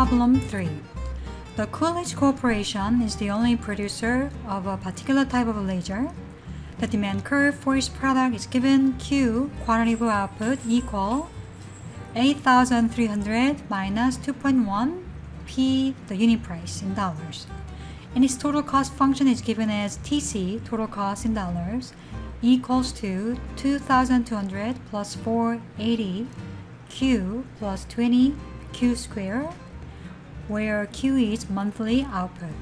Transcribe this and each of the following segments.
Problem 3. The Coolidge Corporation is the only producer of a particular type of laser. The demand curve for its product is given Q, quantity of output, equal 8,300 minus 2.1 P, the unit price in dollars. And its total cost function is given as TC, total cost in dollars, equals to 2,200 plus 480 Q plus 20 Q square, where Q is monthly output.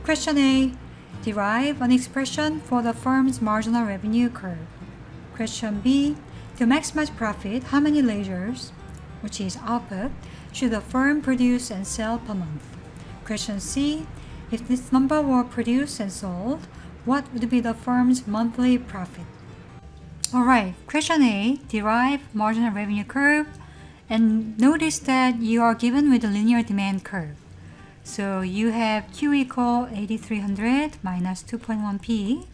Question A. Derive an expression for the firm's marginal revenue curve. Question B. To maximize profit, how many lasers, which is output, should the firm produce and sell per month? Question C. If this number were produced and sold, what would be the firm's monthly profit? Alright, question A. Derive marginal revenue curve. And notice that you are given with a linear demand curve. So you have Q equal 8,300 minus 2.1 P,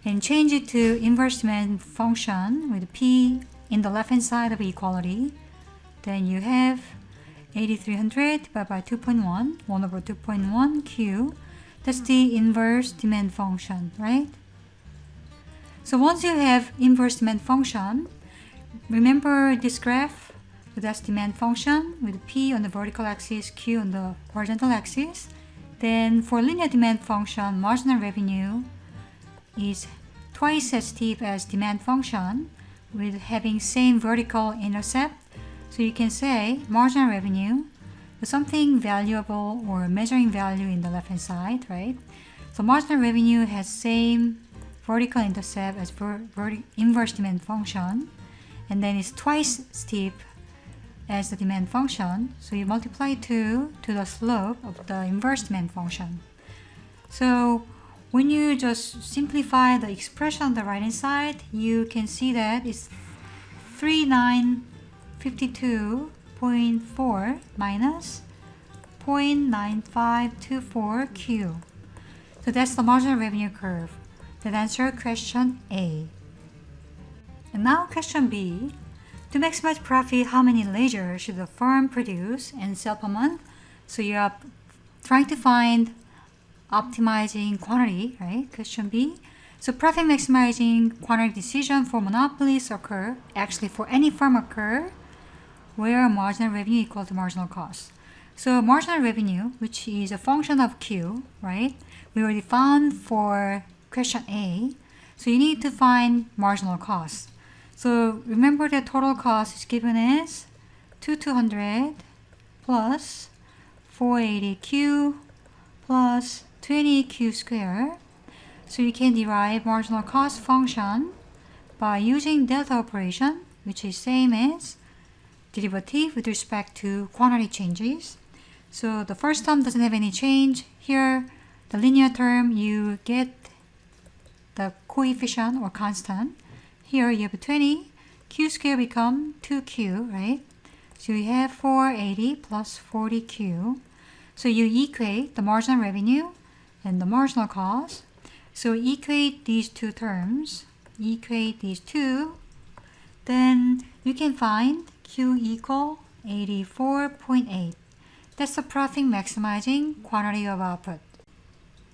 and change it to inverse demand function with P in the left hand side of equality. Then you have 8,300 divided by 2.1, 1 over 2.1 Q. That's the inverse demand function, right? So once you have inverse demand function, remember this graph? So that's demand function with P on the vertical axis, Q on the horizontal axis. Then for linear demand function, marginal revenue is twice as steep as demand function with having same vertical intercept. So you can say marginal revenue is something valuable or measuring value in the left hand side, right? So marginal revenue has same vertical intercept as inverse demand function, and then it's twice steep as the demand function, so you multiply 2 to the slope of the inverse demand function. So when you just simplify the expression on the right hand side, you can see that it's 3952.4 minus 0.9524 Q. So that's the marginal revenue curve. That answers question A. And now question B. To maximize profit, how many lasers should the firm produce and sell per month? So you are trying to find optimizing quantity, right? Question B. So profit maximizing quantity decision for monopolies occur, actually for any firm occur, where marginal revenue equal to marginal cost. So marginal revenue, which is a function of Q, right? We already found for question A. So you need to find marginal cost. So remember that total cost is given as 2,200 plus 480Q plus 20Q square. So you can derive marginal cost function by using delta operation, which is same as derivative with respect to quantity changes. So the first term doesn't have any change. Here, the linear term, you get the coefficient or constant. Here you have 20, Q square become 2Q, right? So you have 480 plus 40Q. So you equate the marginal revenue and the marginal cost. So equate these two terms, equate these two, then you can find Q equal 84.8. That's the profit maximizing quantity of output.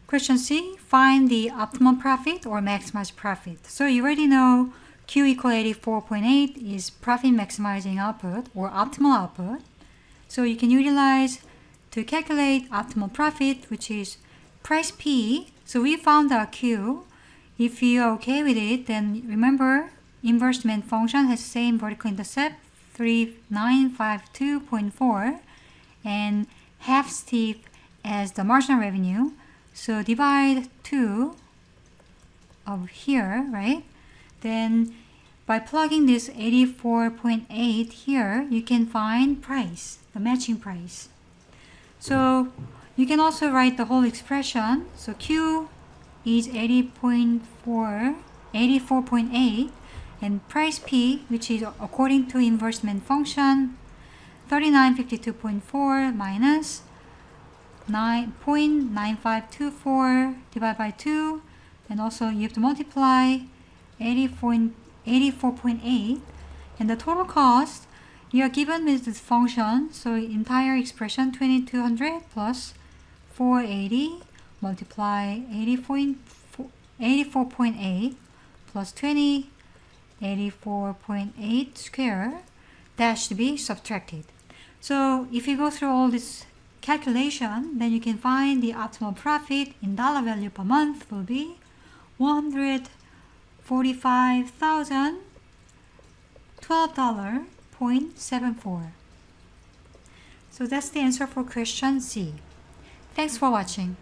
Question C, find the optimal profit or maximized profit. So you already know Q equal 84.8 is profit maximizing output or optimal output. So you can utilize to calculate optimal profit, which is price P. So we found our Q. If you are okay with it, then remember inverse demand function has the same vertical intercept, 3952.4, and half steep as the marginal revenue. So divide 2 of here, right? Then by plugging this 84.8 here, you can find price, the matching price. So you can also write the whole expression. So Q is 84.8, and price P, which is according to inverse demand function, 3952.4 minus 0.9524 divided by 2, and also you have to multiply 84.8, and the total cost You are given with this function, so entire expression 2200 plus 480 multiply 84.8 plus 20, 84.8 square, that should be subtracted. So if you go through all this calculation, then you can find the optimal profit in dollar value per month will be $145,012.74. So that's the answer for question C. Thanks for watching.